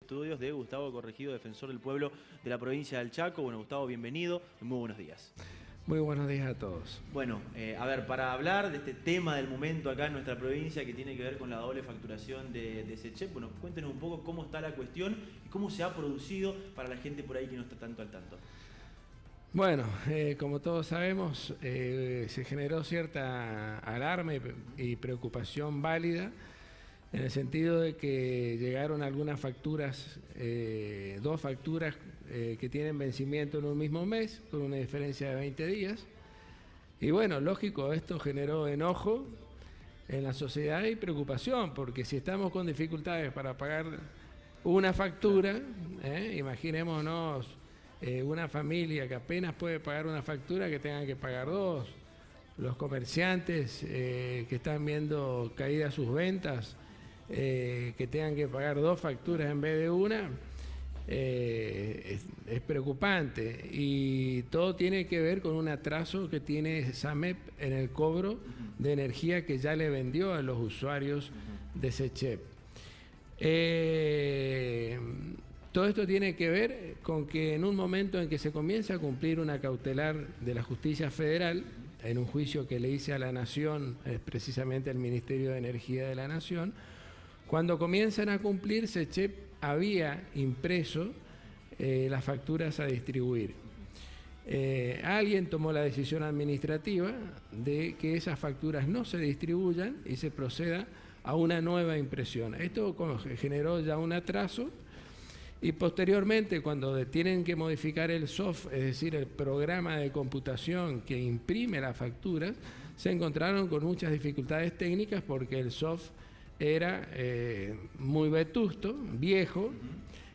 Estudios de Gustavo Corregido, defensor del pueblo de la provincia del Chaco. Bueno, Gustavo, bienvenido y muy buenos días. Muy buenos días a todos. Bueno, a ver, para hablar de este tema del momento acá en nuestra provincia que tiene que ver con la doble facturación de SECHEP, bueno, cuéntenos un poco cómo está la cuestión y cómo se ha producido para la gente por ahí que no está tanto al tanto. Bueno, como todos sabemos, se generó cierta alarma y preocupación válida en el sentido de que llegaron algunas facturas, dos facturas que tienen vencimiento en un mismo mes, con una diferencia de 20 días. Y bueno, lógico, esto generó enojo en la sociedad y preocupación, porque si estamos con dificultades para pagar una factura, imaginémonos una familia que apenas puede pagar una factura que tengan que pagar dos, los comerciantes que están viendo caídas sus ventas, que tengan que pagar dos facturas en vez de una, es preocupante, y todo tiene que ver con un atraso que tiene SAMEP en el cobro de energía que ya le vendió a los usuarios de SECHEP. Todo esto tiene que ver con que en un momento en que se comienza a cumplir una cautelar de la Justicia Federal, en un juicio que le hice a la Nación, precisamente al Ministerio de Energía de la Nación, cuando comienzan a cumplir, SECHEP había impreso las facturas a distribuir. Alguien tomó la decisión administrativa de que esas facturas no se distribuyan y se proceda a una nueva impresión. Esto generó ya un atraso. Y posteriormente, cuando tienen que modificar el software, es decir, el programa de computación que imprime las facturas, se encontraron con muchas dificultades técnicas porque el software era muy vetusto, viejo,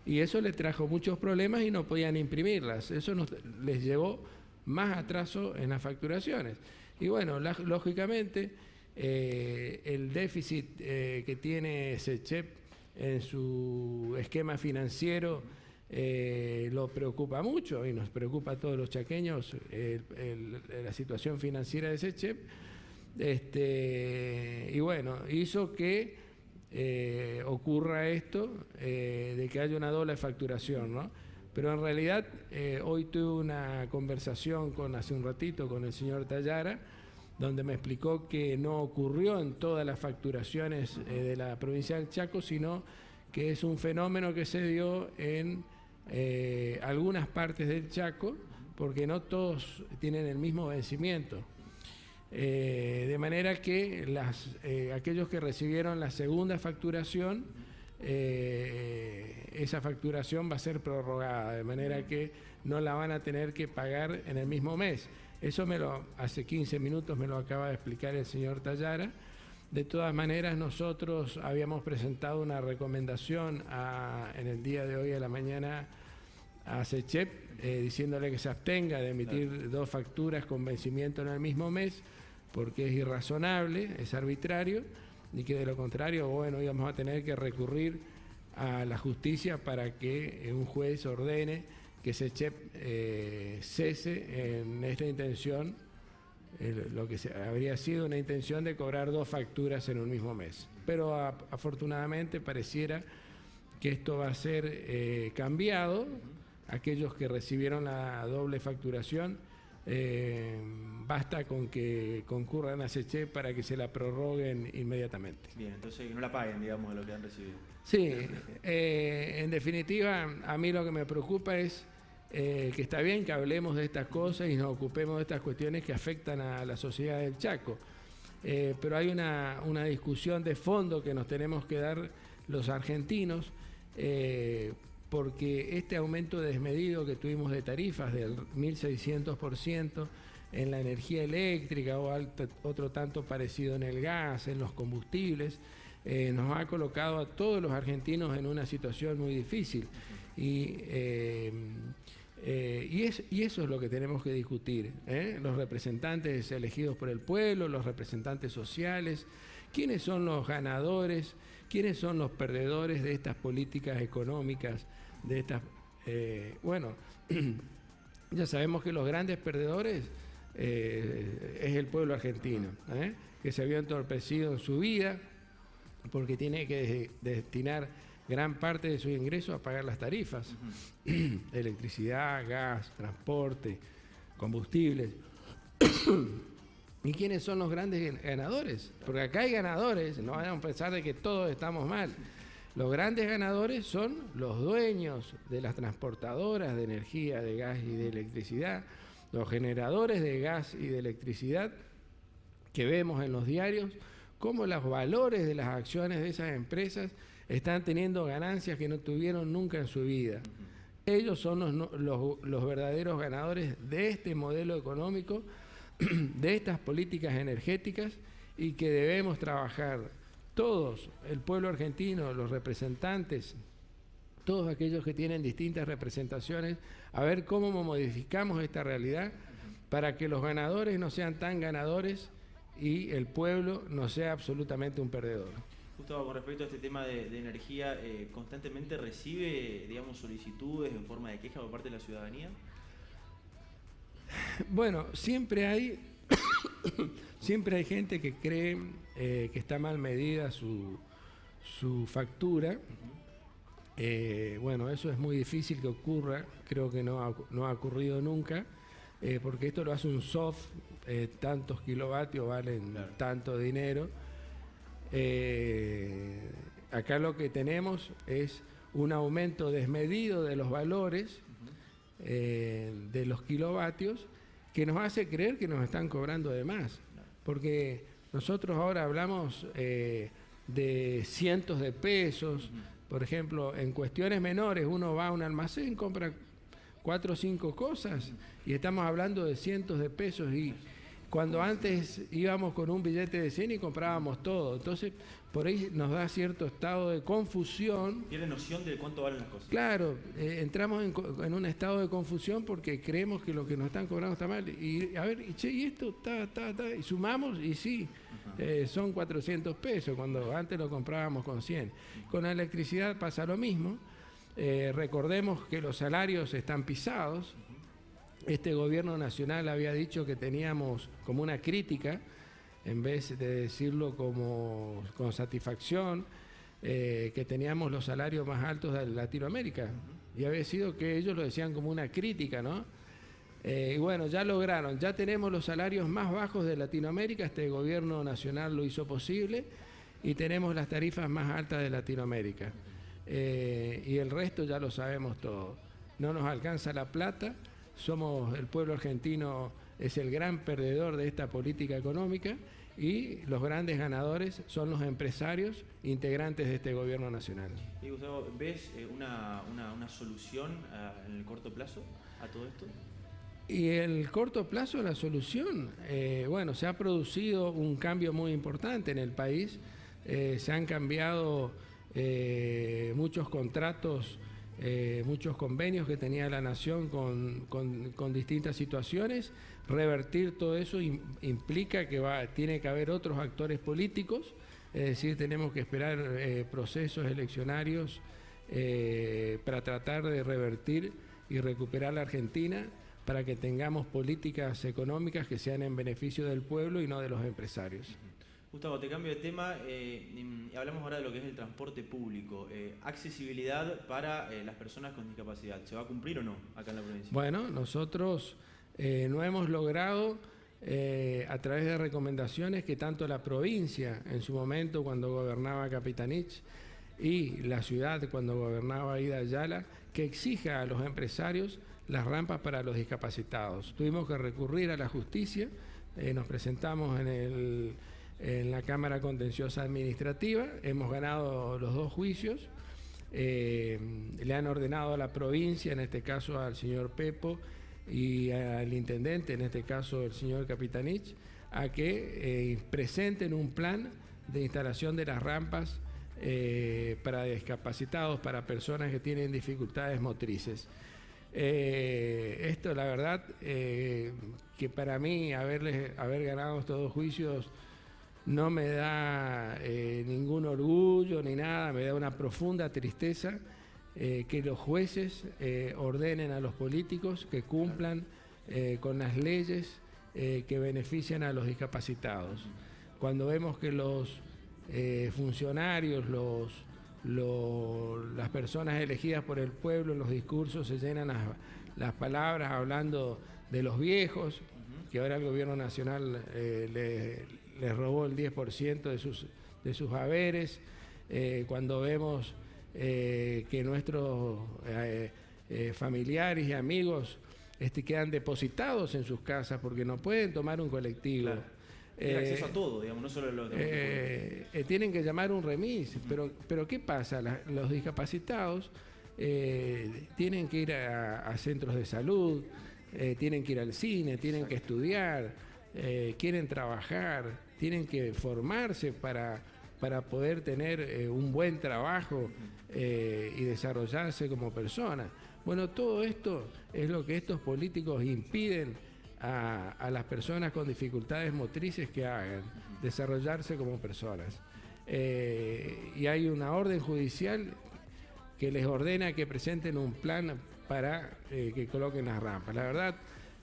y eso le trajo muchos problemas y no podían imprimirlas. Eso les llevó más atraso en las facturaciones. Y bueno, lógicamente, el déficit que tiene SECHEP en su esquema financiero lo preocupa mucho y nos preocupa a todos los chaqueños la situación financiera de SECHEP. Y bueno, hizo que ocurra esto de que haya una doble facturación, ¿no? Pero en realidad hoy tuve una conversación hace un ratito con el señor Tallara, donde me explicó que no ocurrió en todas las facturaciones de la provincia del Chaco, sino que es un fenómeno que se dio en algunas partes del Chaco, porque no todos tienen el mismo vencimiento. De manera que aquellos que recibieron la segunda facturación, esa facturación va a ser prorrogada, de manera que no la van a tener que pagar en el mismo mes. Eso hace 15 minutos me lo acaba de explicar el señor Tallara. De todas maneras, nosotros habíamos presentado una recomendación en el día de hoy a la mañana a SECHEP, diciéndole que se abstenga de emitir dos facturas con vencimiento en el mismo mes, porque es irrazonable, es arbitrario, y que de lo contrario, bueno, íbamos a tener que recurrir a la justicia para que un juez ordene que SECHEP cese en esta intención, lo que habría sido una intención de cobrar dos facturas en un mismo mes. Pero afortunadamente pareciera que esto va a ser cambiado. Aquellos que recibieron la doble facturación, basta con que concurran a SECHEP para que se la prorroguen inmediatamente. Bien, entonces que no la paguen, digamos, de lo que han recibido. Sí, en definitiva, a mí lo que me preocupa es que está bien que hablemos de estas cosas y nos ocupemos de estas cuestiones que afectan a la sociedad del Chaco, pero hay una discusión de fondo que nos tenemos que dar los argentinos, porque este aumento desmedido que tuvimos de tarifas del 1.600% en la energía eléctrica o otro tanto parecido en el gas, en los combustibles, nos ha colocado a todos los argentinos en una situación muy difícil. Y eso es lo que tenemos que discutir, los representantes elegidos por el pueblo, los representantes sociales, quiénes son los ganadores, quiénes son los perdedores de estas políticas económicas, de estas, bueno, ya sabemos que los grandes perdedores es el pueblo argentino, que se vio entorpecido en su vida porque tiene que destinar gran parte de sus ingresos a pagar las tarifas, electricidad, gas, transporte, combustibles. ¿Y quiénes son los grandes ganadores? Porque acá hay ganadores, no vayan a pensar de que todos estamos mal. Los grandes ganadores son los dueños de las transportadoras de energía, de gas y de electricidad, los generadores de gas y de electricidad que vemos en los diarios, cómo los valores de las acciones de esas empresas están teniendo ganancias que no tuvieron nunca en su vida. Ellos son los verdaderos ganadores de este modelo económico, de estas políticas energéticas, y que debemos trabajar todos, el pueblo argentino, los representantes, todos aquellos que tienen distintas representaciones, a ver cómo modificamos esta realidad para que los ganadores no sean tan ganadores y el pueblo no sea absolutamente un perdedor. Gustavo, con respecto a este tema de energía, ¿constantemente recibe, digamos, solicitudes en forma de queja por parte de la ciudadanía? Bueno, siempre hay gente que cree que está mal medida su factura. Bueno, eso es muy difícil que ocurra, creo que no ha ocurrido nunca, porque esto lo hace un soft, tantos kilovatios valen tanto dinero. Acá lo que tenemos es un aumento desmedido de los valores de los kilovatios, que nos hace creer que nos están cobrando de más, porque nosotros ahora hablamos de cientos de pesos. Por ejemplo, en cuestiones menores uno va a un almacén, compra 4 o 5 cosas y estamos hablando de cientos de pesos, y cuando antes íbamos con un billete de 100 y comprábamos todo. Entonces, por ahí nos da cierto estado de confusión. ¿Tiene noción de cuánto valen las cosas? Claro, entramos en un estado de confusión porque creemos que lo que nos están cobrando está mal. Y a ver, y esto, y sumamos, y sí, son 400 pesos, cuando antes lo comprábamos con 100. Con la electricidad pasa lo mismo. Recordemos que los salarios están pisados. Este gobierno nacional había dicho que teníamos como una crítica, en vez de decirlo como con satisfacción, que teníamos los salarios más altos de Latinoamérica. Y había sido que ellos lo decían como una crítica, ¿no? Y bueno, ya lograron, ya tenemos los salarios más bajos de Latinoamérica, este gobierno nacional lo hizo posible, y tenemos las tarifas más altas de Latinoamérica. Y el resto ya lo sabemos todo. No nos alcanza la plata. El pueblo argentino es el gran perdedor de esta política económica, y los grandes ganadores son los empresarios integrantes de este gobierno nacional. Y Gustavo, ¿ves una solución en el corto plazo a todo esto? Y en el corto plazo la solución, bueno, se ha producido un cambio muy importante en el país, se han cambiado muchos contratos, muchos convenios que tenía la Nación con distintas situaciones. Revertir todo eso implica que tiene que haber otros actores políticos, es decir, tenemos que esperar procesos eleccionarios para tratar de revertir y recuperar la Argentina, para que tengamos políticas económicas que sean en beneficio del pueblo y no de los empresarios. Gustavo, te cambio de tema y hablamos ahora de lo que es el transporte público. Accesibilidad para las personas con discapacidad, ¿se va a cumplir o no acá en la provincia? Bueno, nosotros no hemos logrado, a través de recomendaciones que tanto la provincia, en su momento cuando gobernaba Capitanich, y la ciudad cuando gobernaba Ida Ayala, que exija a los empresarios las rampas para los discapacitados. Tuvimos que recurrir a la justicia, nos presentamos en la Cámara Contenciosa Administrativa, hemos ganado los 2 juicios, le han ordenado a la provincia, en este caso al señor Pepo, y al intendente, en este caso el señor Capitanich, a que presenten un plan de instalación de las rampas para discapacitados, para personas que tienen dificultades motrices. Esto, la verdad, que para mí haber ganado estos 2 juicios no me da ningún orgullo ni nada, me da una profunda tristeza que los jueces ordenen a los políticos que cumplan con las leyes que benefician a los discapacitados. Cuando vemos que los funcionarios, las personas elegidas por el pueblo en los discursos se llenan las palabras hablando de los viejos, que ahora el gobierno nacional les robó el 10% de sus haberes. Cuando vemos que nuestros familiares y amigos quedan depositados en sus casas porque no pueden tomar un colectivo. Claro. Tienen acceso a todo, digamos, no solo los tienen que llamar un remis, pero ¿qué pasa? Los discapacitados tienen que ir a centros de salud, tienen que ir al cine, tienen que estudiar, quieren trabajar, tienen que formarse para poder tener un buen trabajo y desarrollarse como persona. Bueno, todo esto es lo que estos políticos impiden a las personas con dificultades motrices que hagan, desarrollarse como personas. Y hay una orden judicial que les ordena que presenten un plan para que coloquen las rampas. La verdad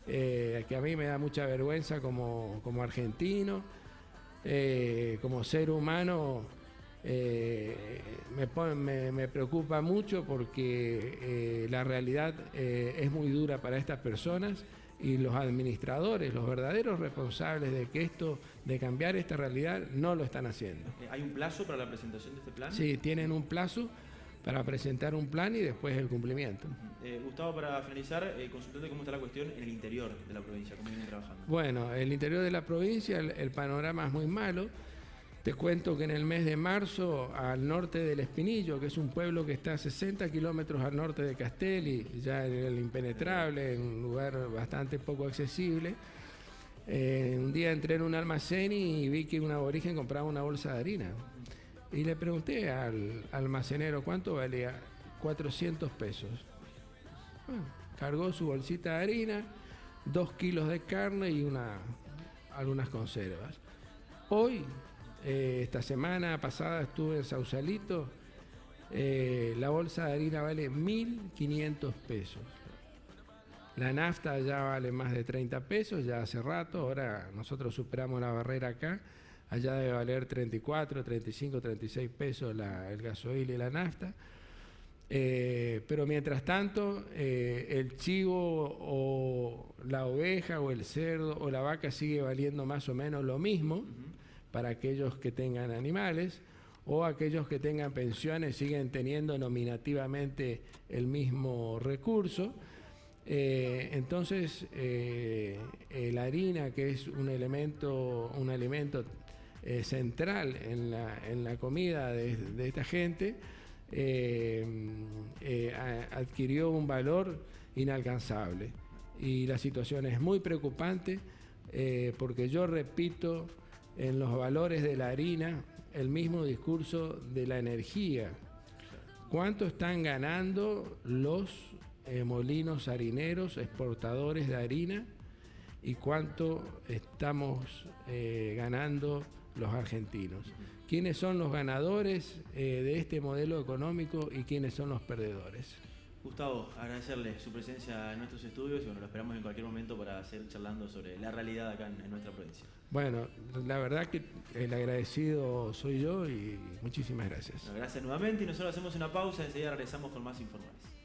que a mí me da mucha vergüenza como argentino, como ser humano. Me preocupa mucho porque la realidad es muy dura para estas personas y los administradores, los verdaderos responsables de cambiar esta realidad, no lo están haciendo. ¿Hay un plazo para la presentación de este plan? Sí, tienen un plazo para presentar un plan y después el cumplimiento. Gustavo, para finalizar, consultarte cómo está la cuestión en el interior de la provincia, cómo vienen trabajando. Bueno, el interior de la provincia, el panorama es muy malo. Te cuento que en el mes de marzo, al norte del Espinillo, que es un pueblo que está a 60 kilómetros al norte de Castelli, ya en el impenetrable, en un lugar bastante poco accesible, un día entré en un almacén y vi que un aborigen compraba una bolsa de harina. Y le pregunté al almacenero cuánto valía, 400 pesos. Bueno, cargó su bolsita de harina, 2 kilos de carne y algunas conservas. Hoy, esta semana pasada estuve en Sausalito, la bolsa de harina vale 1.500 pesos. La nafta ya vale más de 30 pesos, ya hace rato, ahora nosotros superamos la barrera acá, allá debe valer 34, 35, 36 pesos el gasoil y la nafta. Pero mientras tanto, el chivo o la oveja o el cerdo o la vaca sigue valiendo más o menos lo mismo para aquellos que tengan animales, o aquellos que tengan pensiones siguen teniendo nominativamente el mismo recurso. Entonces, la harina, que es un alimento central en la comida de esta gente, adquirió un valor inalcanzable. Y la situación es muy preocupante porque yo repito en los valores de la harina el mismo discurso de la energía. ¿Cuánto están ganando los molinos harineros exportadores de harina y cuánto estamos ganando los argentinos? ¿Quiénes son los ganadores de este modelo económico y quiénes son los perdedores? Gustavo, agradecerle su presencia en nuestros estudios y bueno, lo esperamos en cualquier momento para seguir charlando sobre la realidad acá en nuestra provincia. Bueno, la verdad que el agradecido soy yo y muchísimas gracias. Bueno, gracias nuevamente y nosotros hacemos una pausa, enseguida regresamos con más informaciones.